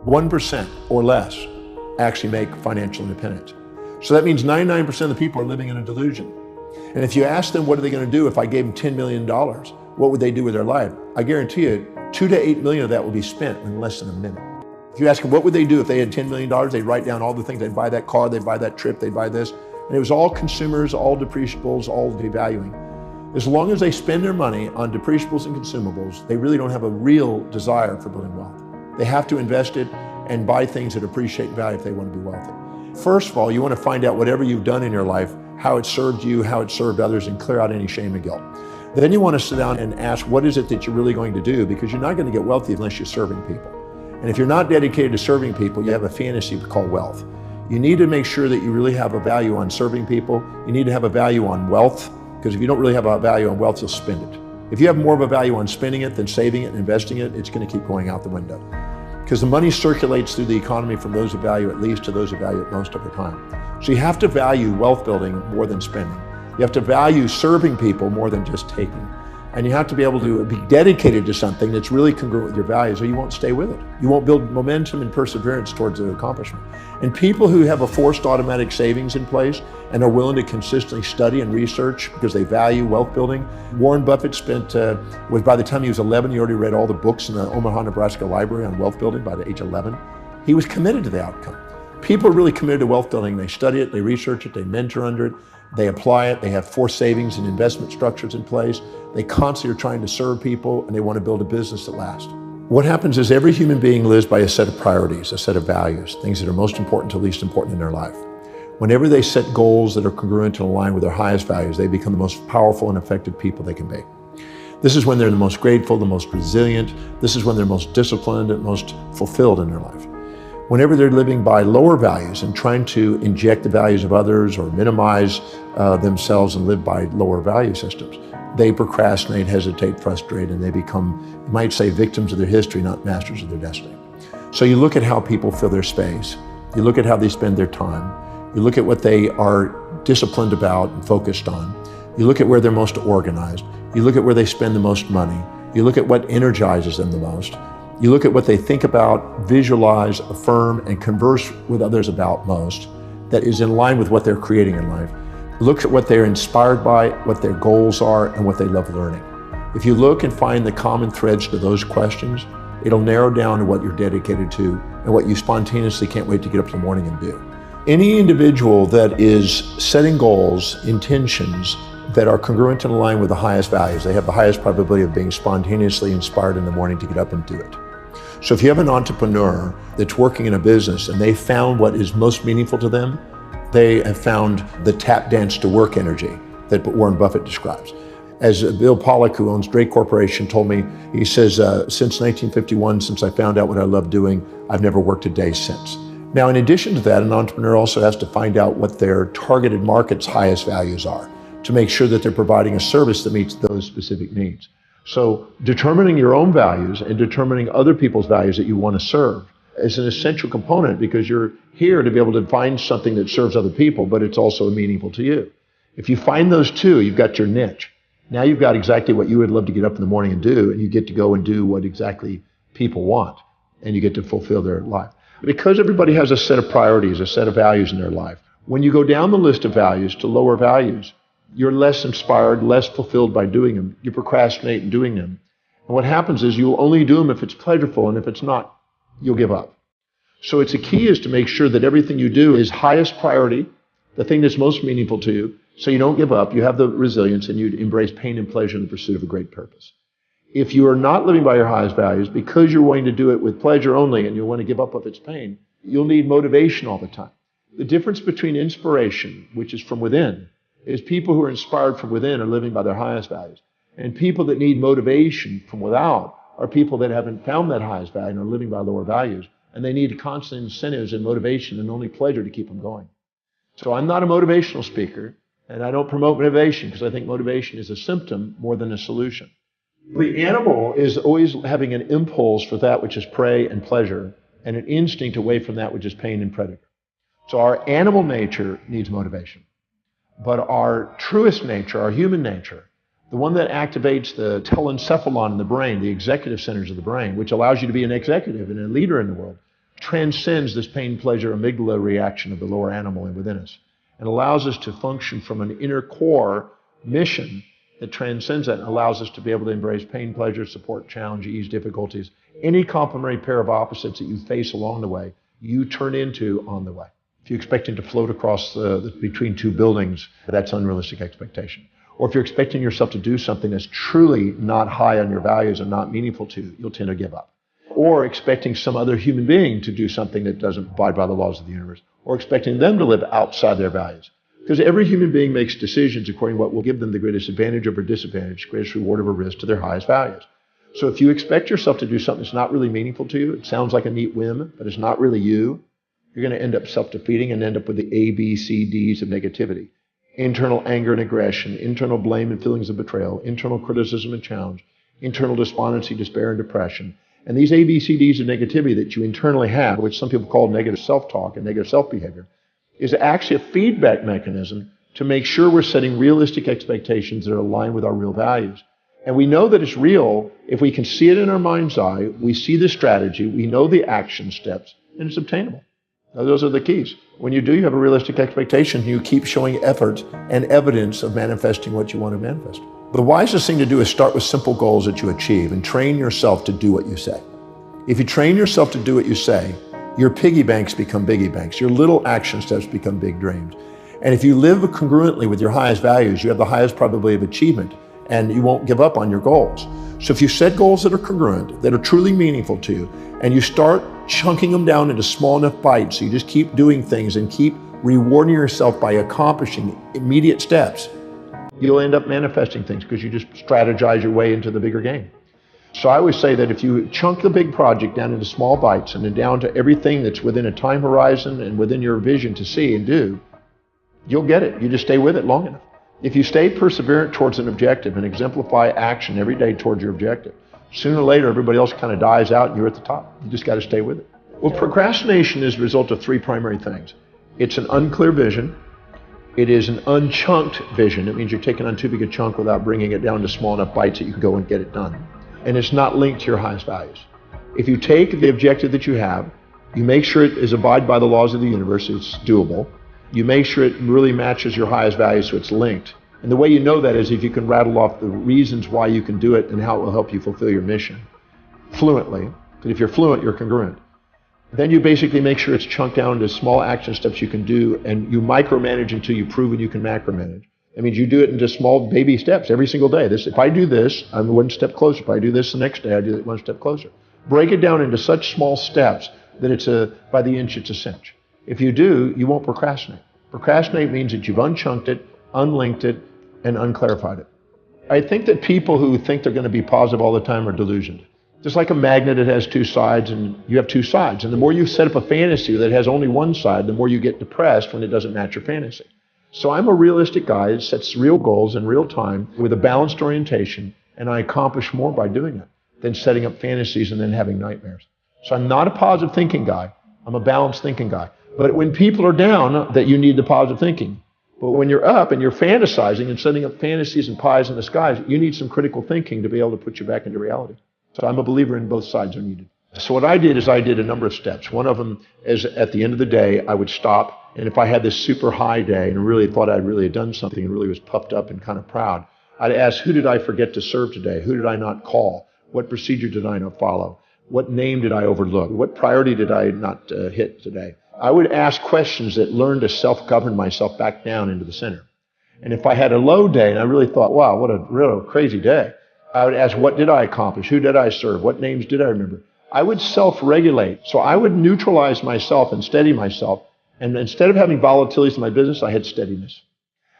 1% or less actually make financial independence. So that means 99% of the people are living in a delusion. And if you ask them what are they going to do if I gave them $10 million, what would they do with their life? I guarantee you 2 to 8 million of that will be spent in less than a minute. If you ask them what would they do if they had $10 million, they'd write down all the things. They'd buy that car, they'd buy that trip, they'd buy this. And it was all consumers, all depreciables, all devaluing. As long as they spend their money on depreciables and consumables, they really don't have a real desire for building wealth. They have to invest it and buy things that appreciate value if they want to be wealthy. First of all, you want to find out whatever you've done in your life, how it served you, how it served others, and clear out any shame and guilt. Then you want to sit down and ask, what is it that you're really going to do? Because you're not going to get wealthy unless you're serving people. And if you're not dedicated to serving people, you have a fantasy called wealth. You need to make sure that you really have a value on serving people. You need to have a value on wealth, because if you don't really have a value on wealth, you'll spend it. If you have more of a value on spending it than saving it and investing it, it's going to keep going out the window. Because the money circulates through the economy from those of value at least to those of value at most over time. So you have to value wealth building more than spending. You have to value serving people more than just taking. And you have to be able to be dedicated to something that's really congruent with your values, or you won't stay with it. You won't build momentum and perseverance towards the accomplishment. And people who have a forced automatic savings in place and are willing to consistently study and research because they value wealth building. Warren Buffett by the time he was 11, he already read all the books in the Omaha, Nebraska library on wealth building by the age of 11. He was committed to the outcome. People are really committed to wealth building. They study it, they research it, they mentor under it, they apply it, they have forced savings and investment structures in place. They constantly are trying to serve people, and they want to build a business that lasts. What happens is every human being lives by a set of priorities, a set of values, things that are most important to least important in their life. Whenever they set goals that are congruent and aligned with their highest values, they become the most powerful and effective people they can be. This is when they're the most grateful, the most resilient. This is when they're most disciplined and most fulfilled in their life. Whenever they're living by lower values and trying to inject the values of others or minimize themselves and live by lower value systems, they procrastinate, hesitate, frustrate, and they become, you might say, victims of their history, not masters of their destiny. So you look at how people fill their space. You look at how they spend their time. You look at what they are disciplined about and focused on. You look at where they're most organized. You look at where they spend the most money. You look at what energizes them the most. You look at what they think about, visualize, affirm, and converse with others about most that is in line with what they're creating in life. Look at what they're inspired by, what their goals are, and what they love learning. If you look and find the common threads to those questions, it'll narrow down to what you're dedicated to and what you spontaneously can't wait to get up in the morning and do. Any individual that is setting goals, intentions, that are congruent and aligned with the highest values, they have the highest probability of being spontaneously inspired in the morning to get up and do it. So if you have an entrepreneur that's working in a business and they found what is most meaningful to them, they have found the tap dance to work energy that Warren Buffett describes. As Bill Pollock, who owns Drake Corporation, told me, he says, since 1951, since I found out what I love doing, I've never worked a day since. Now, in addition to that, an entrepreneur also has to find out what their targeted market's highest values are to make sure that they're providing a service that meets those specific needs. So determining your own values and determining other people's values that you want to serve is an essential component, because you're here to be able to find something that serves other people, but it's also meaningful to you. If you find those two, you've got your niche. Now you've got exactly what you would love to get up in the morning and do, and you get to go and do what exactly people want, and you get to fulfill their life. Because everybody has a set of priorities, a set of values in their life, when you go down the list of values to lower values, you're less inspired, less fulfilled by doing them. You procrastinate in doing them. And what happens is you'll only do them if it's pleasurable, and if it's not, you'll give up. So it's a key is to make sure that everything you do is highest priority, the thing that's most meaningful to you, so you don't give up, you have the resilience, and you embrace pain and pleasure in the pursuit of a great purpose. If you are not living by your highest values, because you're wanting to do it with pleasure only and you want to give up if it's pain, you'll need motivation all the time. The difference between inspiration, which is from within, is people who are inspired from within are living by their highest values. And people that need motivation from without are people that haven't found that highest value and are living by lower values. And they need constant incentives and motivation and only pleasure to keep them going. So I'm not a motivational speaker, and I don't promote motivation, because I think motivation is a symptom more than a solution. The animal is always having an impulse for that which is prey and pleasure, and an instinct away from that which is pain and predator. So our animal nature needs motivation. But our truest nature, our human nature, the one that activates the telencephalon in the brain, the executive centers of the brain, which allows you to be an executive and a leader in the world, transcends this pain, pleasure, amygdala reaction of the lower animal within us and allows us to function from an inner core mission that transcends that and allows us to be able to embrace pain, pleasure, support, challenge, ease, difficulties. Any complementary pair of opposites that you face along the way, you turn into on the way. If you're expecting to float across between two buildings, that's unrealistic expectation. Or if you're expecting yourself to do something that's truly not high on your values and not meaningful to you, you'll tend to give up. Or expecting some other human being to do something that doesn't abide by the laws of the universe, or expecting them to live outside their values. Because every human being makes decisions according to what will give them the greatest advantage over disadvantage, greatest reward over risk to their highest values. So if you expect yourself to do something that's not really meaningful to you, it sounds like a neat whim, but it's not really you, you're going to end up self-defeating and end up with the A, B, C, Ds of negativity. Internal anger and aggression, internal blame and feelings of betrayal, internal criticism and challenge, internal despondency, despair, and depression. And these A, B, C, Ds of negativity that you internally have, which some people call negative self-talk and negative self-behavior, is actually a feedback mechanism to make sure we're setting realistic expectations that are aligned with our real values. And we know that it's real if we can see it in our mind's eye, we see the strategy, we know the action steps, and it's obtainable. Now, those are the keys. When you do, you have a realistic expectation, you keep showing effort and evidence of manifesting what you want to manifest. The wisest thing to do is start with simple goals that you achieve and train yourself to do what you say. If you train yourself to do what you say, your piggy banks become biggie banks. Your little action steps become big dreams. And if you live congruently with your highest values, you have the highest probability of achievement and you won't give up on your goals. So if you set goals that are congruent, that are truly meaningful to you, and you start chunking them down into small enough bites, so you just keep doing things and keep rewarding yourself by accomplishing immediate steps, you'll end up manifesting things because you just strategize your way into the bigger game. So I always say that if you chunk the big project down into small bites and then down to everything that's within a time horizon and within your vision to see and do, you'll get it. You just stay with it long enough. If you stay perseverant towards an objective and exemplify action every day towards your objective, sooner or later everybody else kind of dies out and you're at the top. You just got to stay with it. Well, procrastination is the result of three primary things. It's an unclear vision. It is an unchunked vision. It means you're taking on too big a chunk without bringing it down to small enough bites that you can go and get it done. And it's not linked to your highest values. If you take the objective that you have, you make sure it is abide by the laws of the universe, it's doable. You make sure it really matches your highest values so it's linked. And the way you know that is if you can rattle off the reasons why you can do it and how it will help you fulfill your mission fluently. Because if you're fluent, you're congruent. Then you basically make sure it's chunked down into small action steps you can do, and you micromanage until you've proven you can macromanage. That means you do it into small baby steps every single day. If I do this, I'm one step closer. If I do this the next day, I do it one step closer. Break it down into such small steps that it's by the inch, it's a cinch. If you do, you won't procrastinate. Procrastinate means that you've unchunked it, unlinked it, and unclarified it. I think that people who think they're going to be positive all the time are delusioned. Just like a magnet, it has two sides, and you have two sides. And the more you set up a fantasy that has only one side, the more you get depressed when it doesn't match your fantasy. So I'm a realistic guy that sets real goals in real time with a balanced orientation, and I accomplish more by doing it than setting up fantasies and then having nightmares. So I'm not a positive thinking guy. I'm a balanced thinking guy. But when people are down, that you need the positive thinking. But when you're up and you're fantasizing and setting up fantasies and pies in the skies, you need some critical thinking to be able to put you back into reality. So I'm a believer in both sides are needed. So what I did is I did a number of steps. One of them is at the end of the day, I would stop. And if I had this super high day and really thought I'd really had done something and really was puffed up and kind of proud, I'd ask, who did I forget to serve today? Who did I not call? What procedure did I not follow? What name did I overlook? What priority did I not hit today? I would ask questions that learn to self-govern myself back down into the center. And if I had a low day and I really thought, wow, what a real crazy day, I would ask, what did I accomplish? Who did I serve? What names did I remember? I would self-regulate. So I would neutralize myself and steady myself. And instead of having volatilities in my business, I had steadiness.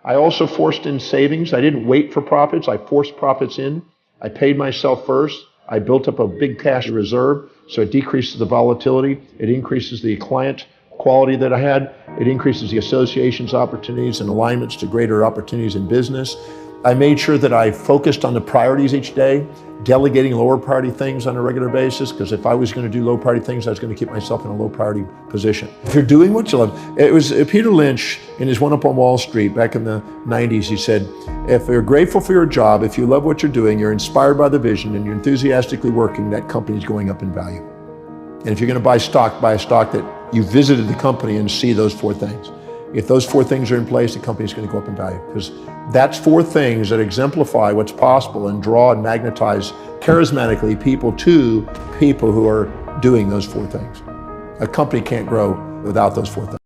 I also forced in savings. I didn't wait for profits. I forced profits in. I paid myself first. I built up a big cash reserve, so it decreases the volatility. It increases the client quality that I had. It increases the associations opportunities and alignments to greater opportunities in business. I made sure that I focused on the priorities each day, delegating lower priority things on a regular basis, because if I was going to do low priority things, I was going to keep myself in a low priority position. If you're doing what you love, it was Peter Lynch in his One Up on Wall Street back in the 90s, he said, if you're grateful for your job, if you love what you're doing, you're inspired by the vision, and you're enthusiastically working, that company's going up in value. And if you're going to buy a stock that you visited the company and see those 4 things. If those 4 things are in place, the company is going to go up in value, because that's 4 things that exemplify what's possible and draw and magnetize charismatically people to people who are doing those 4 things. A company can't grow without those 4 things.